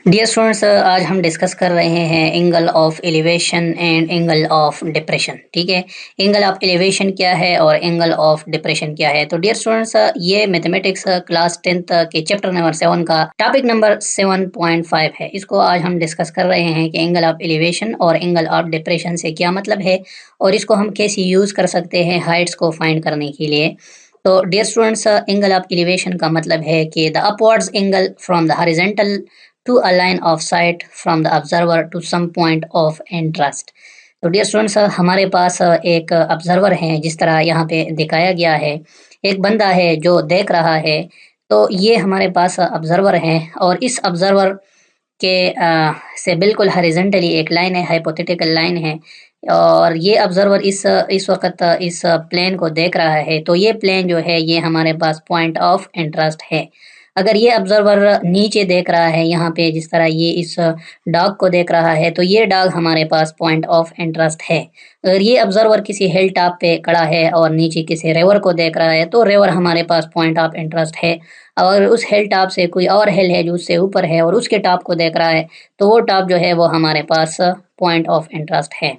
Dear students, आज हम discuss कर रहे हैं angle of elevation and angle of depression. ठीक है, एंगल ऑफ एलिवेशन क्या है और एंगल ऑफ डिप्रेशन क्या है। तो डियर स्टूडेंट्स, ये मैथमेटिक्स क्लास 10th के चैप्टर नंबर 7 का टॉपिक नंबर 7.5 है। इसको आज हम डिस्कस कर रहे हैं कि एंगल ऑफ एलिवेशन और एंगल ऑफ डिप्रेशन से क्या मतलब है और इसको हम कैसे यूज कर सकते हैं हाइट्स को फाइंड करने के लिए। तो dear students, angle of elevation का मतलब है कि the upwards angle from the horizontal to a line of sight from the observer to some point of interest। तो डियर स्टूडेंट्स, हमारे पास एक ऑब्जर्वर है, जिस तरह यहाँ पे दिखाया गया है। एक बंदा है जो देख रहा है। तो ये हमारे पास ऑब्जर्वर है और इस ऑब्जर्वर के से बिल्कुल हॉरिजॉन्टली एक लाइन है, हाइपोथेटिकल लाइन है। और ये ऑब्जर्वर इस वक्त इस प्लेन को देख रहा है। तो ये प्लेन जो है ये हमारे पास पॉइंट ऑफ इंटरेस्ट है। अगर ये ऑब्जर्वर नीचे देख रहा है, यहाँ पे जिस तरह ये इस डॉग को देख रहा है, तो ये डॉग हमारे पास पॉइंट ऑफ इंटरेस्ट है। अगर ये ऑब्जर्वर किसी हिल टॉप पे खड़ा है और नीचे किसी रिवर को देख रहा है, तो रिवर हमारे पास पॉइंट ऑफ इंटरेस्ट है। और उस हिल टॉप से कोई और हिल है जो उससे ऊपर है और उसके टॉप को देख रहा है, तो वो टॉप जो है वो हमारे पास पॉइंट ऑफ इंटरेस्ट है।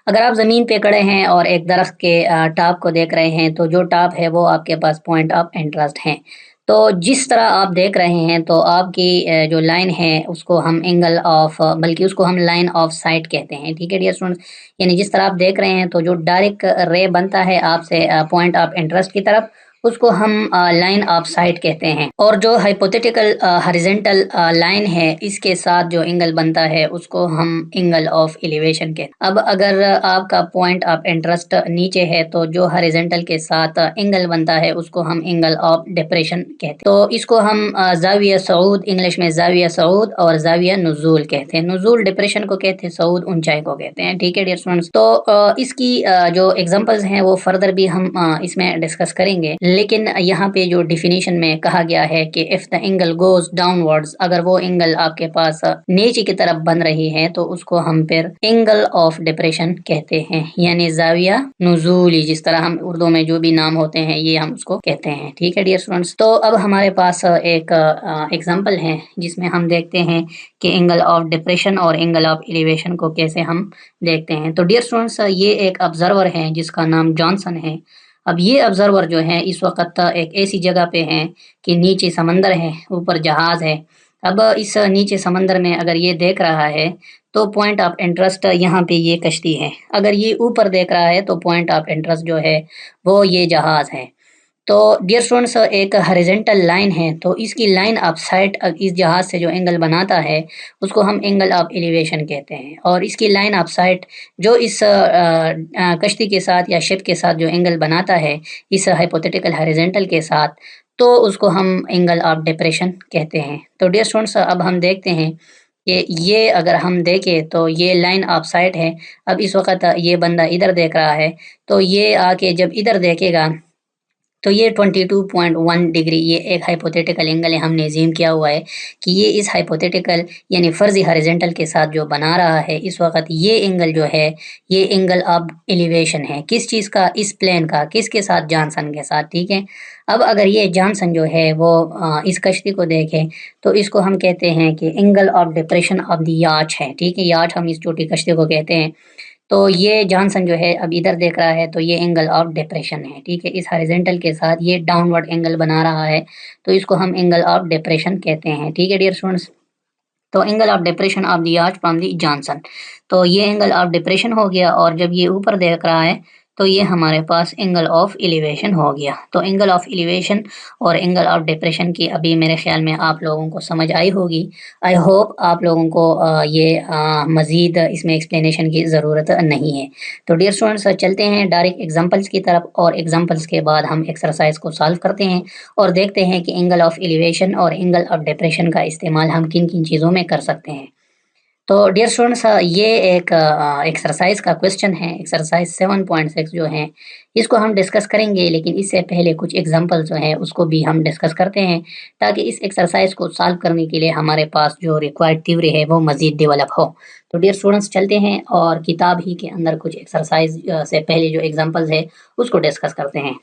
अगर आप ज़मीन पे खड़े हैं और एक दरख्त के टॉप को देख रहे हैं, तो जो टॉप है वो आपके पास पॉइंट ऑफ इंटरेस्ट है। तो जिस तरह आप देख रहे हैं, तो आपकी जो लाइन है उसको हम एंगल ऑफ, बल्कि उसको हम लाइन ऑफ साइट कहते हैं। ठीक है डियर स्टूडेंट्स, यानी जिस तरह आप देख रहे हैं, तो जो डायरेक्ट रे बनता है आपसे पॉइंट ऑफ इंटरेस्ट की तरफ, उसको हम लाइन ऑफ साइट कहते हैं। और जो हाइपोथेटिकल हॉरिजॉन्टल लाइन है, इसके साथ जो एंगल बनता है उसको हम एंगल ऑफ एलिवेशन कहते हैं। अब अगर आपका पॉइंट ऑफ इंटरेस्ट नीचे है, तो जो हॉरिजॉन्टल के साथ एंगल बनता है उसको हम एंगल ऑफ डिप्रेशन कहते हैं। तो इसको हम जाविया सऊद, इंग्लिश में जाविया सऊद और जाविया नुजूल कहते हैं। नुजूल डिप्रेशन को कहते हैं, सऊद ऊंचाई को कहते हैं। ठीक है डियर स्टूडेंट्स, तो इसकी जो एग्जांपल्स हैं वो फर्दर भी हम इसमें डिस्कस करेंगे। लेकिन यहाँ पे जो डिफिनीशन में कहा गया है कि if the angle goes downwards, अगर वो एंगल आपके पास नीचे की तरफ बन रही है, तो उसको हम फिर एंगल ऑफ डिप्रेशन कहते हैं, यानी जाविया नुजूली, जिस तरह हम उर्दू में जो भी नाम होते हैं ये हम उसको कहते हैं। ठीक है डियर स्टूडेंट्स, तो अब हमारे पास एक एग्जाम्पल है जिसमें हम देखते हैं कि एंगल ऑफ डिप्रेशन और एंगल ऑफ एलिवेशन को कैसे हम देखते हैं। तो डियर स्टूडेंट्स, ये एक ऑब्जर्वर है जिसका नाम जॉनसन है। अब ये ऑब्जर्वर जो है इस वक्त एक ऐसी जगह पे है कि नीचे समंदर है, ऊपर जहाज है। अब इस नीचे समंदर में अगर ये देख रहा है, तो पॉइंट ऑफ इंटरेस्ट यहाँ पे ये कश्ती है। अगर ये ऊपर देख रहा है, तो पॉइंट ऑफ इंटरेस्ट जो है वो ये जहाज है। तो डियर स्टूडेंट्स, एक हॉरिजॉन्टल लाइन है, तो इसकी लाइन ऑफ साइट इस जहाज से जो एंगल बनाता है उसको हम एंगल ऑफ एलिवेशन कहते हैं। और इसकी लाइन ऑफ साइट जो इस कश्ती के साथ या शिप के साथ जो एंगल बनाता है इस हाइपोथेटिकल हॉरिजॉन्टल के साथ, तो उसको हम एंगल ऑफ डिप्रेशन कहते हैं। तो डियर स्टूडेंट्स, अब हम देखते हैं कि ये अगर हम देखें तो ये लाइन ऑफ साइट है। अब इस वक्त ये बंदा इधर देख रहा है, तो ये आके जब इधर देखेगा, तो ये 22.1 डिग्री ये एक हाइपोथेटिकल एंगल है, हमने ज़ीम किया हुआ है कि ये इस हाइपोथेटिकल यानी फर्जी हॉरिजॉन्टल के साथ जो बना रहा है इस वक्त, ये एंगल जो है ये एंगल ऑफ एलिवेशन है। किस चीज़ का? इस प्लेन का। किसके साथ? जॉनसन के साथ। ठीक है, अब अगर ये जॉनसन जो है वो इस कश्ती को देखे, तो इसको हम कहते हैं कि angle of depression of the याच है। ठीक है, याच हम इस छोटी कश्ती को कहते हैं। तो ये जॉनसन जो है अब इधर देख रहा है, तो ये एंगल ऑफ डिप्रेशन है। ठीक है, इस हॉरिजॉन्टल के साथ ये डाउनवर्ड एंगल बना रहा है, तो इसको हम एंगल ऑफ डिप्रेशन कहते हैं। ठीक है डियर स्टूडेंट्स, तो angle of depression of the arch from the Johnson, तो ये एंगल ऑफ डिप्रेशन हो गया। और जब ये ऊपर देख रहा है, तो ये हमारे पास एंगल ऑफ एलिवेशन हो गया। तो एंगल ऑफ एलिवेशन और एंगल ऑफ डिप्रेशन की अभी मेरे ख्याल में आप लोगों को समझ आई होगी। आई होप आप लोगों को ये मज़ीद इसमें एक्सप्लेनेशन की ज़रूरत नहीं है। तो डियर स्टूडेंट्स, चलते हैं डायरेक्ट एग्जांपल्स की तरफ, और एग्जांपल्स के बाद हम एक्सरसाइज को सॉल्व करते हैं और देखते हैं कि एंगल ऑफ एलिवेशन और एंगल ऑफ डिप्रेशन का इस्तेमाल हम किन किन चीज़ों में कर सकते हैं। तो डियर स्टूडेंट्स, ये एक एक्सरसाइज का क्वेश्चन है, एक्सरसाइज 7.6 जो है इसको हम डिस्कस करेंगे। लेकिन इससे पहले कुछ एग्जांपल जो है उसको भी हम डिस्कस करते हैं, ताकि इस एक्सरसाइज को सॉल्व करने के लिए हमारे पास जो रिक्वायर्ड थ्योरी है वो मज़ीद डेवलप हो। तो डियर स्टूडेंट्स, चलते हैं और किताब ही के अंदर कुछ एक्सरसाइज से पहले जो एग्जांपल्स है उसको डिस्कस करते हैं।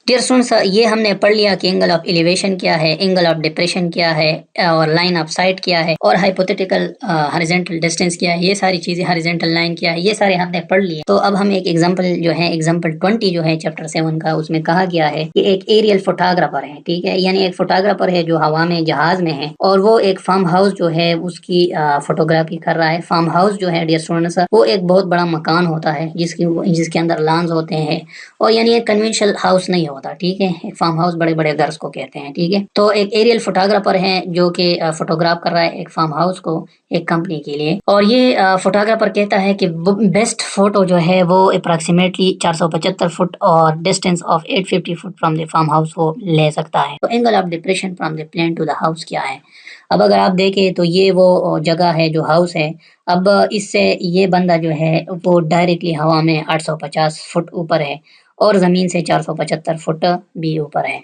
डियर स्टूडेंट्स, ये हमने पढ़ लिया कि एंगल ऑफ एलिवेशन क्या है, एंगल ऑफ डिप्रेशन क्या है, और लाइन ऑफ साइट क्या है, और हाइपोथेटिकल हॉरिजॉन्टल डिस्टेंस क्या है, ये सारी चीजें, हॉरिजॉन्टल लाइन क्या है, ये सारे हमने पढ़ लिए। तो अब हम एक एग्जांपल जो है, एग्जांपल 20 जो है चैप्टर 7 का, उसमें कहा गया है कि एक एरियल फोटोग्राफर है, ठीक है, यानी एक फोटोग्राफर है जो हवा में जहाज में है, और वो एक फार्म हाउस जो है उसकी फोटोग्राफी कर रहा है। फार्म हाउस जो है डियर स्टूडेंट्स, वो एक बहुत बड़ा मकान होता है जिसके अंदर लॉन्स होते हैं, और यानी एक कन्वेंशनल हाउस नहीं होता, ठीक है। एक फार्म हाउस बड़े बड़े घर को कहते हैं, ठीक है। तो एक एरियल फोटोग्राफर है जो कि फोटोग्राफ कर रहा है एक फार्म हाउस को, एक कंपनी के लिए, और ये फोटोग्राफर कहता है कि बेस्ट फोटो जो है वो अप्रोक्सीमेटली 475 फुट और distance of 850 foot from the farm house वो ले सकता है। तो angle of depression from the plane to the house क्या है? अब अगर आप देखें तो ये वो जगह है जो हाउस है। अब इससे ये बंदा जो है वो डायरेक्टली हवा में 850 फुट ऊपर है, और ज़मीन से 475 फुट भी ऊपर है।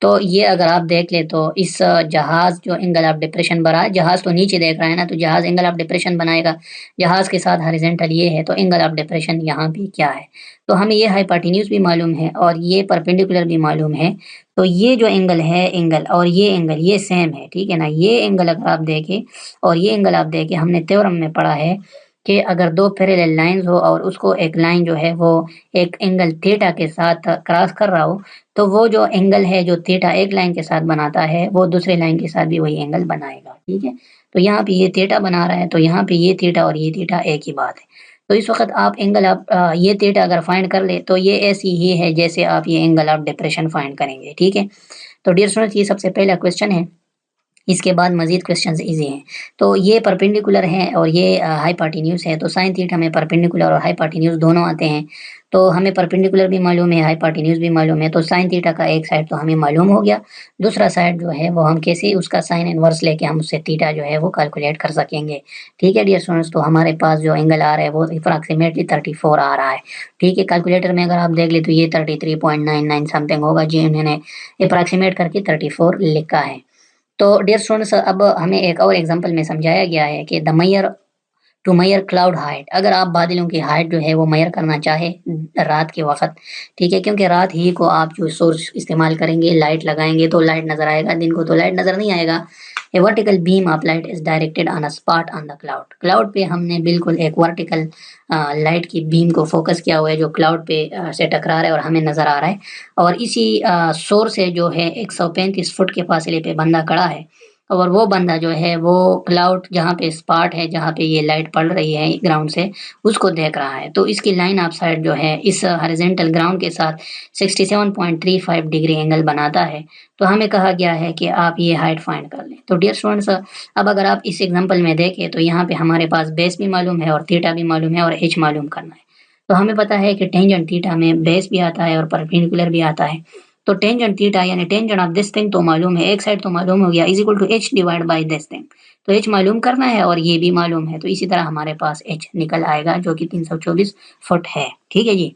तो ये अगर आप देख ले तो इस जहाज़ जो एंगल ऑफ डिप्रेशन बना है, जहाज़ तो नीचे देख रहा है ना, तो जहाज़ एंगल ऑफ डिप्रेशन बनाएगा, जहाज़ के साथ हॉरिजॉन्टल ये है, तो एंगल ऑफ डिप्रेशन यहाँ भी क्या है? तो हमें ये हाइपोटेन्यूज भी मालूम है और ये परपेंडिकुलर भी मालूम है। तो ये जो एंगल है, एंगल और ये एंगल ये सेम है, ठीक है ना। ये एंगल अगर आप देखें और ये एंगल आप देखें, हमने थ्योरम में पढ़ा है कि अगर दो पैरेलल लाइंस हो और उसको एक लाइन जो है वो एक एंगल थीटा के साथ क्रॉस कर रहा हो, तो वो जो एंगल है जो थीटा एक लाइन के साथ बनाता है, वो दूसरे लाइन के साथ भी वही एंगल बनाएगा, ठीक है। तो यहाँ पे ये थीटा बना रहा है, तो यहाँ पे ये थीटा और ये थीटा एक ही बात है। तो इस वक्त आप एंगल आप ये थीटा अगर फाइंड कर ले तो ये ऐसी ही है जैसे आप ये एंगल ऑफ डिप्रेशन फाइंड करेंगे, ठीक है। तो डियर स्टूडेंट्स, ये सबसे पहला क्वेश्चन है। इसके बाद मजीद क्वेश्चंस इजी हैं। तो ये परपेंडिकुलर है और ये हाइपोटेन्यूज है, तो साइन थीटा में परपेंडिकुलर और हाइपोटेन्यूज दोनों आते हैं। तो हमें परपेंडिकुलर भी मालूम है, हाइपोटेन्यूज भी मालूम है, तो साइन थीटा का एक साइड तो हमें मालूम हो गया। दूसरा साइड जो है वो हम कैसे उसका साइन इनवर्स लेके हम उससे थीटा जो है वो कैलकुलेट कर सकेंगे, ठीक है डियर स्टूडेंट्स। तो हमारे पास जो एंगल आ रहा है वो अप्रॉक्सीमेटली 34 आ रहा है, ठीक है। कैलकुलेटर में अगर आप देख ले तो ये 33.99 समथिंग होगा जी, इन्होंने अप्रॉक्सीमेट करके 34 लिखा है। तो डियर स्टूडेंट्स, अब हमें एक और एग्जांपल में समझाया गया है कि the mayor to major cloud height, अगर आप बादलों की हाइट जो है वो मेजर करना चाहे रात के वक्त, ठीक है, क्योंकि रात ही को आप जो सोर्स इस्तेमाल करेंगे, लाइट लगाएंगे तो लाइट नजर आएगा, दिन को तो लाइट नजर नहीं आएगा। A vertical beam of light is directed on a spot on the cloud, cloud पे हमने बिल्कुल एक वर्टिकल लाइट की बीम को फोकस किया हुआ है जो क्लाउड पे से टकरा रहा है और हमें नजर आ रहा है। और इसी सोर्स से जो है 135 फुट के फासले पे बंदा खड़ा है, और वो बंदा जो है वो क्लाउड जहाँ पे स्पॉट है जहाँ पे ये लाइट पड़ रही है ग्राउंड से, उसको देख रहा है। तो इसकी लाइन ऑफ साइट जो है इस हॉरिजॉन्टल ग्राउंड के साथ 67.35 डिग्री एंगल बनाता है। तो हमें कहा गया है कि आप ये हाइट फाइंड कर लें। तो डियर स्टूडेंट्स, अब अगर आप इस एग्जांपल में देखें तो यहाँ पे हमारे पास बेस भी मालूम है और थीटा भी मालूम है और एच मालूम करना है। तो हमें पता है कि टेंजेंट थीटा में बेस भी आता है और परपेंडिकुलर भी आता है। तो टेंजेंट थीटा यानी टेंजेंट ऑफ दिस थिंग तो मालूम है, एक साइड तो मालूम हो गया, is equal to H divide by this thing. तो एच मालूम करना है और ये भी मालूम है, तो इसी तरह हमारे पास एच निकल आएगा जो कि 324 फुट है, ठीक है जी।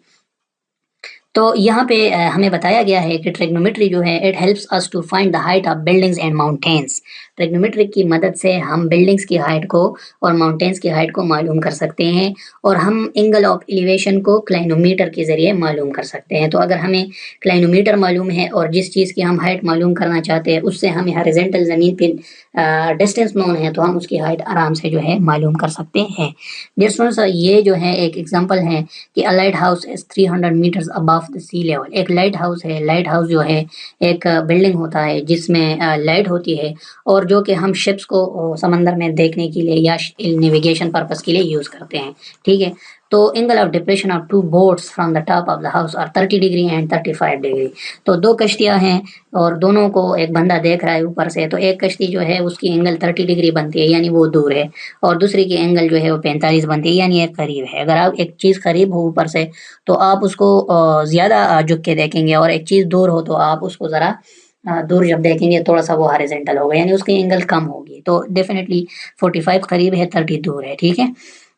तो यहाँ पे हमें बताया गया है कि ट्रिग्नोमेट्री जो है it helps us to find the height of buildings and mountains. Trigonometry की मदद से हम बिल्डिंग्स की हाइट को और माउंटेन्स की हाइट को मालूम कर सकते हैं, और हम एंगल ऑफ एलिवेशन को क्लाइनोमीटर के जरिए मालूम कर सकते हैं। तो अगर हमें क्लाइनोमीटर मालूम है और जिस चीज़ की हम हाइट मालूम करना चाहते हैं उससे हमें हॉरिजॉन्टल ज़मीन पे डिस्टेंस नोन है, तो हम उसकी हाइट आराम से जो है मालूम कर सकते हैं। डियर स्टूडेंट्स, ये जो है एक एग्जांपल है कि a lighthouse is 300 metres above the sea level. एक लाइट हाउस है, लाइट हाउस जो है एक बिल्डिंग होता है जिसमें लाइट होती है, और जो कि हम शिप्स को समंदर में देखने के लिए या नेविगेशन पर्पस के लिए यूज करते हैं, ठीक है। तो angle of depression of two boats from the top of the house are 30 degree and 35 degree. तो दो कश्तियां हैं और दोनों को एक बंदा देख रहा है ऊपर से, तो एक कश्ती जो है उसकी एंगल 30 डिग्री बनती है यानी वो दूर है, और दूसरी की एंगल जो है वो 45 बनती है यानी एक करीब है। अगर आप एक चीज़ करीब हो ऊपर से तो आप उसको ज़्यादा झुक के देखेंगे, और एक चीज़ दूर हो तो आप उसको ज़रा दूर जब देखेंगे थोड़ा सा वो हॉरिजॉन्टल होगा यानी उसकी एंगल कम होगी। तो डेफिनेटली 45 करीब है, 30 दूर है, ठीक है।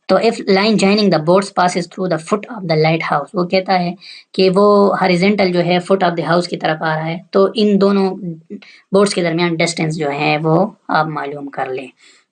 तो if line joining the boards passes through the foot of the light house, वो कहता है कि वो हॉरिजॉन्टल जो है फुट ऑफ द हाउस की तरफ आ रहा है, तो इन दोनों बोर्ड्स के दरमियान डिस्टेंस जो है वो आप मालूम कर लें।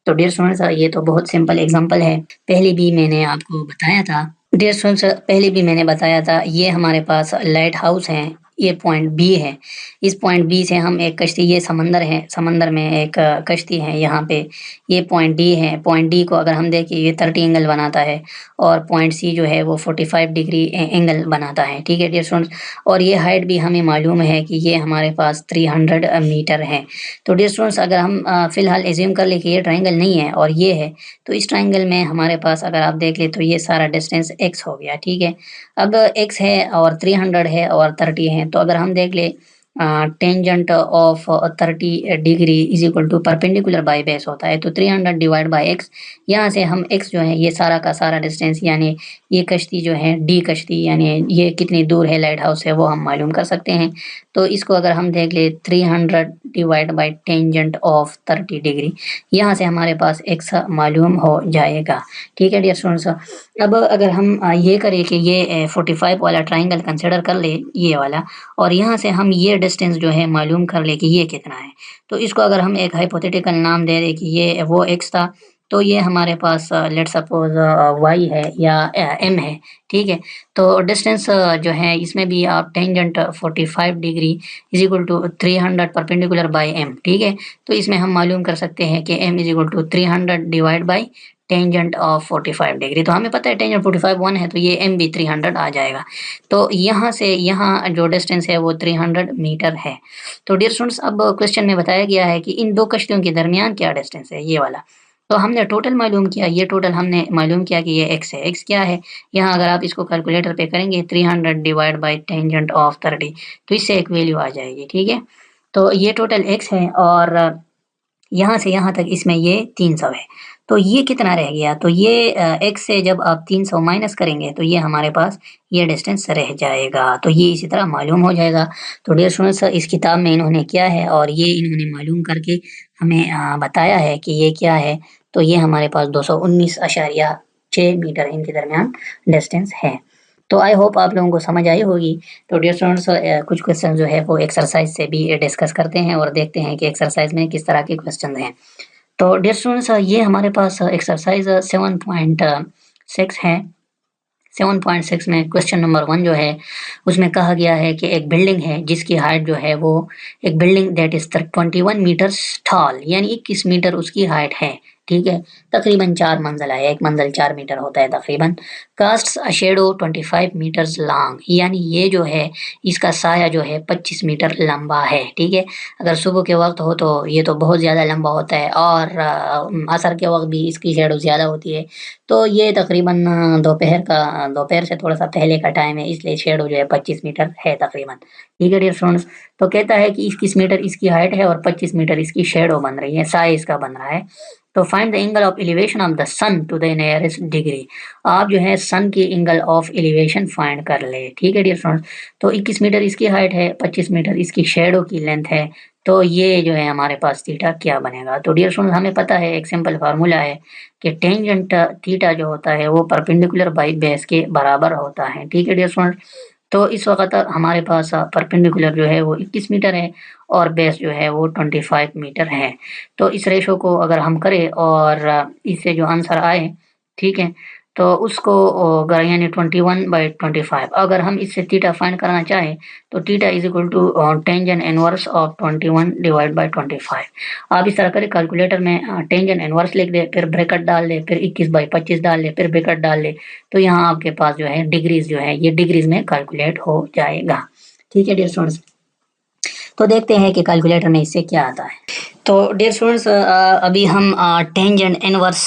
तो डियर स्टूडेंट्स, ये तो बहुत सिंपल एग्जांपल है, पहले भी मैंने आपको बताया था। डियर स्टूडेंट्स, पहले भी मैंने बताया था, ये हमारे पास लाइट हाउस है, ये पॉइंट बी है। इस पॉइंट बी से हम एक कश्ती, ये समंदर है, समंदर में एक कश्ती है यहाँ पे, ये पॉइंट डी है। पॉइंट डी को अगर हम देखें ये 30 एंगल बनाता है और पॉइंट सी जो है वो 45 डिग्री एंगल बनाता है। ठीक है डियर स्टूडेंट्स, और ये हाइट भी हमें मालूम है कि ये हमारे पास 300 मीटर है। तो डियर स्टूडेंट्स अगर हम फिलहाल एज्यूम कर ले कि ये ट्राइंगल नहीं है और ये है, तो इस ट्राइंगल में हमारे पास अगर आप देख ले तो ये सारा डिस्टेंस x हो गया। ठीक है, अब x है और 300 है और 30 है, तो अगर हम देख ले tangent of 30 degree is equal to perpendicular by base होता है, तो 300 डिवाइड बाय एक्स। यहाँ से हम x जो है ये सारा का सारा डिस्टेंस, यानी ये कश्ती जो है डी कश्ती, यानी ये कितनी दूर है लाइट हाउस से, वो हम मालूम कर सकते हैं। तो इसको अगर हम देख ले 300 divide by tangent of 30 degree, यहाँ से हमारे पास x मालूम हो जाएगा। ठीक है डियर स्टूडेंट्स, अब अगर हम ये करें कि ये 45 वाला ट्राइंगल कंसिडर कर ले ये वाला, और यहाँ से हम ये डिस्टेंस जो है मालूम कर ले कि ये कितना है, तो इसको अगर हम एक हाइपोथेटिकल नाम दे दें कि ये वो x था, तो ये हमारे पास लेट सपोज y है या m है। ठीक है, तो डिस्टेंस जो है इसमें भी आप tangent 45 degree is equal to 300 perpendicular by m। ठीक है, तो इसमें हम मालूम कर सकते हैं कि m is equal to 300 divide by tangent of 45 degree. तो हमें पता है टेंजेंट 45 1 है, तो ये m भी 300 आ जाएगा। तो यहाँ से यहाँ जो डिस्टेंस है वो 300 मीटर है। तो डियर स्टूडेंट्स अब क्वेश्चन में बताया गया है कि इन दो कश्तियों के दरमियान क्या डिस्टेंस है, ये वाला। तो हमने टोटल मालूम किया, ये टोटल हमने मालूम किया कि ये x है। x क्या है, यहाँ अगर आप इसको कैलकुलेटर पे करेंगे 300 डिवाइड बाई टेंजेंट ऑफ 30, तो इससे एक वैल्यू आ जाएगी। ठीक है, तो ये टोटल x है और यहाँ से यहाँ तक इसमें ये 300 है, तो ये कितना रह गया, तो ये x से जब आप 300 माइनस करेंगे तो ये हमारे पास ये डिस्टेंस रह जाएगा। तो ये इसी तरह मालूम हो जाएगा। तो डियर स्टूडेंट्स इस किताब में इन्होंने किया है और ये इन्होंने मालूम करके हमें बताया है कि ये क्या है। तो ये हमारे पास 219.6 मीटर इनके दरमियान डिस्टेंस है। तो आई होप आप लोगों को समझ आई होगी। तो डियर स्टूडेंट्स कुछ क्वेश्चन जो है वो एक्सरसाइज से भी डिस्कस करते हैं और देखते हैं कि एक्सरसाइज में किस तरह के क्वेश्चन हैं। तो डियर स्टूडेंट्स ये हमारे पास एक्सरसाइज 7.6 है। 7.6 में क्वेश्चन नंबर 1 जो है उसमें कहा गया है कि एक बिल्डिंग है जिसकी हाइट जो है वो, एक building that is 21 metres tall, यानी 21 मीटर उसकी हाइट है। ठीक है, तकरीबन 4 मंजिला है, एक मंजिल 4 मीटर होता है तकरीबन। Casts a shadow 25 metres long, यानी ये जो है इसका साया जो है 25 मीटर लंबा है। ठीक है, अगर सुबह के वक्त हो तो ये तो बहुत ज़्यादा लंबा होता है और असर के वक्त भी इसकी शेडो ज़्यादा होती है। तो ये तकरीबन दोपहर से थोड़ा सा पहले का टाइम है, इसलिए शेडो जो है 25 मीटर है तकरीबन। ठीक है डियर स्टूडेंट्स, तो कहता है कि 21 मीटर इसकी हाइट है और 25 मीटर इसकी शेडो बन रही है, साया इसका बन रहा है। तो find the angle of elevation of the sun to the nearest degree, आप जो है सन की एंगल ऑफ एलिवेशन फाइंड कर ले। ठीक है डियर फ्रेंड्स, तो 21 मीटर इसकी हाइट है, 25 मीटर इसकी शेडो की लेंथ है, तो ये जो है हमारे पास थीटा क्या बनेगा। तो डियर फ्रेंड्स हमें पता है एक सिंपल फार्मूला है कि टेंजेंट थीटा जो होता है वो परपेंडिकुलर बाई बेस के बराबर होता है। ठीक है डियर फ्रेंड्स, तो इस वक्त हमारे पास परपेंडिकुलर जो है वो 21 मीटर है और बेस जो है वो 25 मीटर है। तो इस रेशो को अगर हम करें और इससे जो आंसर आए, ठीक है, तो उसको अगर यानी 21/25, अगर हम इससे थीटा फाइंड करना चाहें तो theta is equal to tangent inverse of 21 divide by 25। आप इस तरह करें, कैलकुलेटर में टेंजेंट इनवर्स लिख दे, फिर ब्रैकेट डाल दे, फिर 21/25 डाल दे, फिर ब्रैकेट डाल दे, तो यहाँ आपके पास जो है डिग्रीज जो है ये डिग्रीज में कैलकुलेट हो जाएगा। ठीक है डियर स्टूडेंट्स, तो देखते हैं कि कैलकुलेटर में इससे क्या आता है। तो डियर स्टूडेंट्स अभी हम टेंजेंट इनवर्स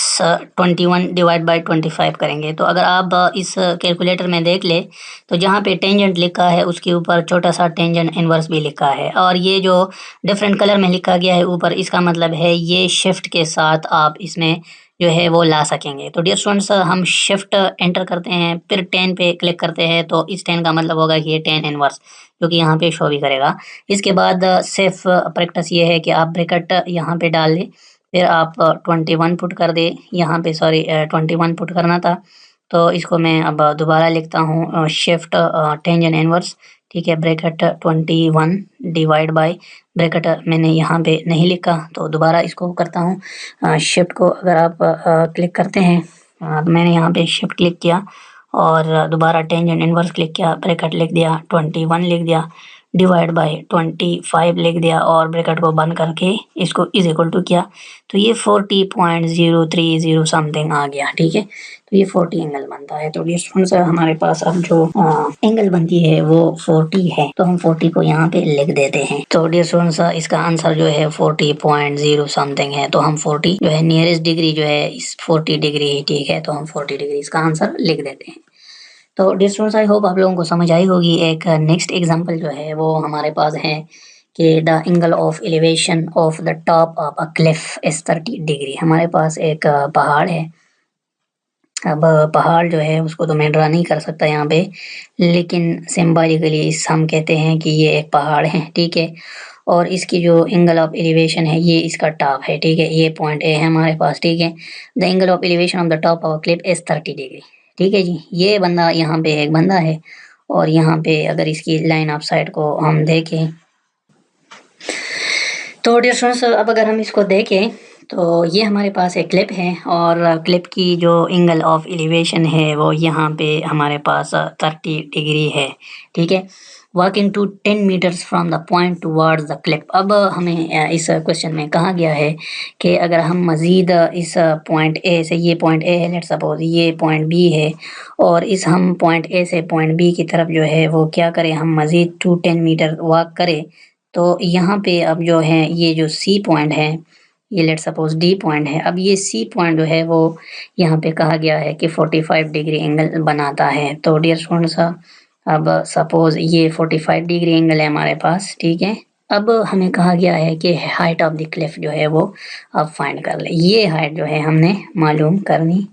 21 डिवाइड बाई 25 करेंगे। तो अगर आप इस कैलकुलेटर में देख ले तो जहाँ पे टेंजेंट लिखा है उसके ऊपर छोटा सा टेंजेंट इनवर्स भी लिखा है, और ये जो डिफरेंट कलर में लिखा गया है ऊपर, इसका मतलब है ये शिफ्ट के साथ आप इसमें जो है वो ला सकेंगे। तो डियर स्टूडेंट्स हम शिफ्ट एंटर करते हैं, फिर 10 पे क्लिक करते हैं, तो इस 10 का मतलब होगा कि ये 10 इनवर्स, जो कि यहाँ पे शो भी करेगा। इसके बाद सेफ प्रैक्टिस ये है कि आप ब्रैकेट यहाँ पे डाल दें, फिर आप 21 पुट कर दे, यहाँ पे सॉरी 21 पुट करना था, तो इसको मैं अब दोबारा लिखता हूँ शिफ्ट टेंजेंट इनवर्स। ठीक है, ब्रैकेट 21 डिवाइड बाय ब्रैकेट मैंने यहाँ पे नहीं लिखा, तो दोबारा इसको करता हूँ। शिफ्ट को अगर आप क्लिक करते हैं, तो मैंने यहाँ पे शिफ्ट क्लिक किया और दोबारा टेंजेंट इनवर्स क्लिक किया, ब्रैकेट लिख दिया, 21 लिख दिया, डिवाइड बाय 25 लिख दिया और ब्रैकेट को बंद करके इसको इज इक्वल टू किया तो ये 40.030 समथिंग आ गया। ठीक है, तो ये 40 एंगल बनता है। तो डियर स्टूडेंट्स हमारे पास अब जो एंगल बनती है वो 40 है, तो हम 40 को यहाँ पे लिख देते हैं। तो डियर स्टूडेंट्स इसका आंसर जो है 40.0 समथिंग है, तो हम 40 जो है नियरेस्ट डिग्री जो है इस 40 डिग्री ही ठीक है, तो हम 40 डिग्री इसका आंसर लिख देते हैं। तो डियर स्टूडेंट्स आई होप आप लोगों को समझ आई होगी। एक नेक्स्ट एग्जांपल जो है वो हमारे पास है कि the angle of elevation of the top of a cliff is 30 degree. हमारे पास एक पहाड़ है। अब पहाड़ जो है उसको तो मैं ड्रा नहीं कर सकता यहाँ पे, लेकिन सिंबॉलिकली इस हम कहते हैं कि ये एक पहाड़ है। ठीक है, और इसकी जो एंगल ऑफ एलिवेशन है ये इसका टॉप है। ठीक है, ये पॉइंट ए है हमारे पास। ठीक है, the angle of elevation of the top of Cliff is 30 degree. ठीक है जी, ये बंदा यहाँ पे एक बंदा है और यहाँ पे अगर इसकी लाइन ऑफ साइट को हम देखें तो डियर स्टूडेंट्स अब अगर हम इसको देखें तो ये हमारे पास एक क्लिप है और क्लिप की जो एंगल ऑफ एलिवेशन है वो यहाँ पे हमारे पास 30 डिग्री है। ठीक है, walking to 10 metres from the point towards the cliff. अब हमें इस क्वेश्चन में कहा गया है कि अगर हम मज़ीद इस पॉइंट ए से, ये पॉइंट ए है, लेट्स सपोज ये पॉइंट बी है, और इस हम पॉइंट ए से पॉइंट बी की तरफ जो है वो क्या करें, हम मज़ीद 10 मीटर वॉक करें, तो यहाँ पे अब जो है ये जो सी पॉइंट है, ये लेट सपोज डी पॉइंट है, अब ये सी पॉइंट जो है वो यहाँ पे कहा गया है कि 45 डिग्री एंगल बनाता है। तो डियर स्टूडेंट्स अब सपोज ये 45 डिग्री एंगल है हमारे पास। ठीक है, अब हमें कहा गया है कि हाइट ऑफ द क्लिफ जो है वो अब फाइंड कर ले। ये हाइट जो है हमने मालूम करनी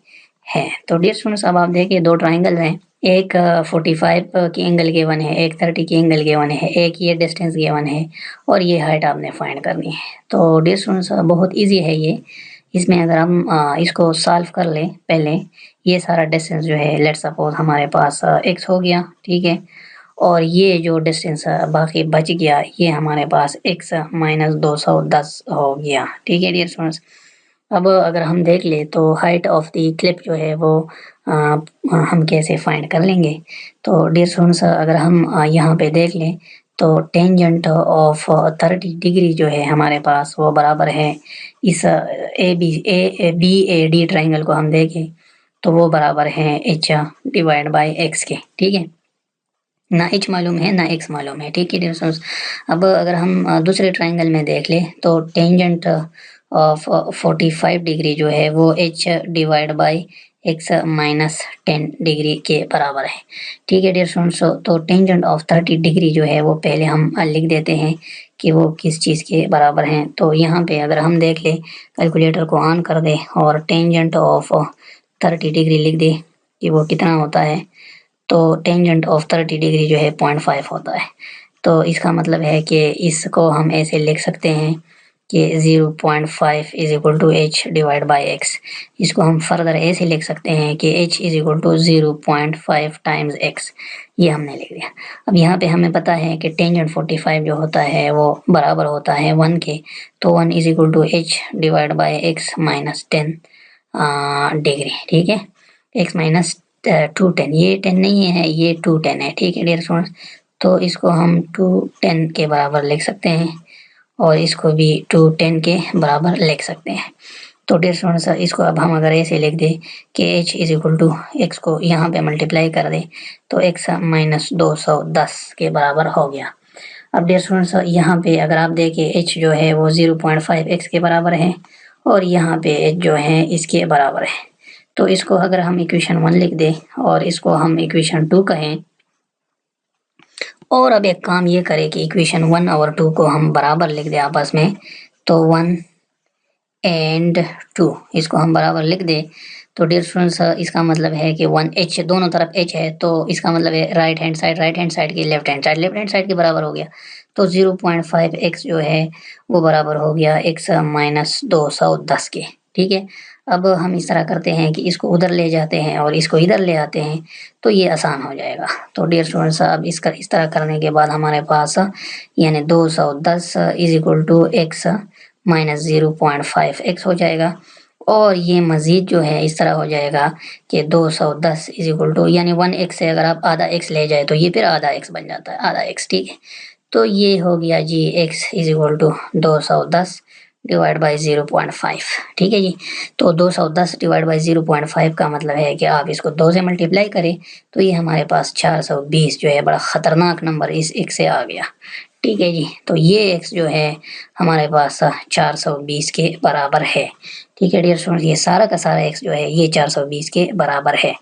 है। तो डियर स्टूडेंट्स अब आप देखिए दो ट्राइंगल हैं, एक 45 की एंगल गिवन है, एक 30 की एंगल गिवन है, एक ये डिस्टेंस गिवन है और ये हाइट आपने फाइंड करनी है। तो डियर स्टूडेंट्स बहुत इजी है ये। इसमें अगर हम इसको सॉल्व कर लें, पहले ये सारा डिस्टेंस जो है लेट सपोज हमारे पास x हो गया। ठीक है, और ये जो डिस्टेंस बाकी बच गया ये हमारे पास x माइनस 210 हो गया। ठीक है डियर स्टूडेंट्स, अब अगर हम देख ले तो हाइट ऑफ द क्लिप जो है वो हम कैसे फाइंड कर लेंगे। तो डियर स्टूडेंट्स अगर हम यहाँ पे देख लें तो टेंजेंट ऑफ 30 डिग्री जो है हमारे पास वो बराबर है इस बी ए डी ट्राइंगल को हम देखें तो वो बराबर है एच डिवाइड बाई एक्स के। ठीक है, ना एच मालूम है ना एक्स मालूम है। ठीक है डियर स्टूडेंट्स, अब अगर हम दूसरे ट्राइंगल में देख ले तो टेंजेंट ऑफ 45 डिग्री जो है वो H divide by X minus 10 degree के बराबर है। ठीक है डियर स्टूडेंट्स, तो टेंजेंट ऑफ 30 डिग्री जो है वो पहले हम लिख देते हैं कि वो किस चीज़ के बराबर हैं। तो यहाँ पे अगर हम देख ले, कैलकुलेटर को ऑन कर दे और टेंजेंट ऑफ 30 डिग्री लिख दे कि वो कितना होता है, तो टेंजेंट ऑफ 30 डिग्री जो है 0.5 होता है। तो इसका मतलब है कि इसको हम ऐसे लिख सकते हैं कि 0.5 is equal to H divide by X. इसको हम फर्दर ऐसे लिख सकते हैं कि H is equal to 0.5 times X. ये हमने लिख दिया। अब यहाँ पे हमें पता है कि टेंजेंट 45 जो होता है वो बराबर होता है 1 के, तो 1 is equal to H divide by X minus 10 degree. ठीक है, एक्स माइनस 210, ये 10 नहीं है, ये 210 है। ठीक है डियर स्टूडेंट्स, तो इसको हम 210 के बराबर लिख सकते हैं और इसको भी 210 के बराबर लिख सकते हैं। तो डियर स्टूडेंट्स इसको अब हम अगर ऐसे लिख दें कि h is equal to X को यहाँ पे मल्टीप्लाई कर दें तो x माइनस 210 के बराबर हो गया। अब डियर स्टूडेंट्स यहाँ पे अगर आप देखें h जो है वो 0.5 x के बराबर है और यहाँ पे h जो है इसके बराबर है। तो इसको अगर हम इक्वेशन 1 लिख दें और इसको हम इक्वेशन 2 कहें, और अब एक काम ये करें कि इक्वेशन 1 और 2 को हम बराबर लिख दें आपस में, तो 1 एंड 2 इसको हम बराबर लिख दें तो डियर स्टूडेंट्स इसका मतलब है कि 1h दोनों तरफ h है, तो इसका मतलब है राइट हैंड साइड की लेफ्ट हैंड साइड के बराबर हो गया। तो 0.5x जो है वो बराबर हो गया x माइनस 210 के। ठीक है, अब हम इस तरह करते हैं कि इसको उधर ले जाते हैं और इसको इधर ले आते हैं तो ये आसान हो जाएगा। तो डियर स्टूडेंट्स अब इस तरह करने के बाद हमारे पास यानी 210 is equal to X minus 0.5 X हो जाएगा, और ये मज़ीद जो है इस तरह हो जाएगा कि 210 इज इक्वल टू यानी 1 एक्स से अगर आप आधा एक्स ले जाए तो ये फिर आधा एक्स बन जाता है, आधा एक्स। ठीक है, तो ये हो गया जी x is equal to 210 divide by 0.5। ठीक है जी। तो 210 डिवाइड बाई 0.5 का मतलब है कि आप इसको 2 से मल्टीप्लाई करें तो ये हमारे पास 420 जो है बड़ा ख़तरनाक नंबर इस x से आ गया। ठीक है जी। तो ये x जो है हमारे पास 420 के बराबर है। ठीक है डियर स्टूडेंट्स, ये सारा का सारा x जो है ये 420 के बराबर है।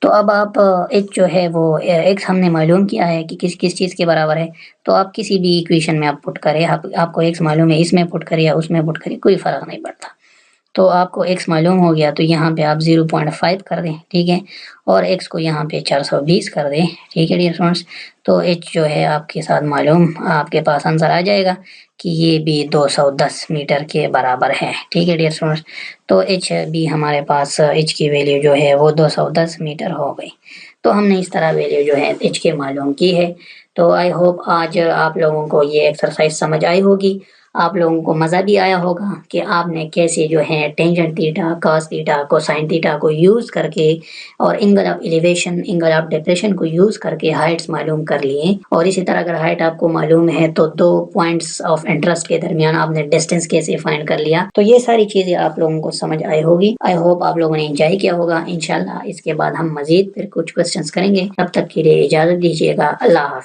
तो अब आप h जो है वो x हमने मालूम किया है कि किस किस चीज़ के बराबर है। तो आप किसी भी इक्वेशन में आप पुट करें, आपको x मालूम है, इसमें पुट करें या उसमें पुट करें कोई फ़र्क नहीं पड़ता। तो आपको x मालूम हो गया तो यहाँ पे आप 0.5 कर दें। ठीक है। और x को यहाँ पे 420 कर दें। ठीक है डियर स्टूडेंट्स। तो h जो है आपके साथ मालूम, आपके पास आंसर आ जाएगा कि ये भी 210 मीटर के बराबर है। ठीक है डियर स्टूडेंट्स। तो h भी हमारे पास h की वैल्यू जो है वो 210 मीटर हो गई। तो हमने इस तरह वैल्यू जो है h के मालूम की है। तो आई होप आज आप लोगों को ये एक्सरसाइज समझ आई होगी, आप लोगों को मज़ा भी आया होगा कि आपने कैसे जो है tangent theta, cos theta, cosine theta को यूज़ करके और angle of elevation, angle of depression को यूज़ करके हाइट्स मालूम कर लिए। और इसी तरह अगर हाइट आपको मालूम है तो दो पॉइंट्स ऑफ इंटरेस्ट के दरमियान आपने डिस्टेंस कैसे फाइंड कर लिया। तो ये सारी चीज़ें आप लोगों को समझ आई होगी। आई होप आप लोगों ने एंजॉय किया होगा। इंशाल्लाह इसके बाद हम मज़ीद फिर कुछ क्वेश्चंस करेंगे। तब तक के लिए इजाज़त दीजिएगा। अल्लाह हाफ़िज़।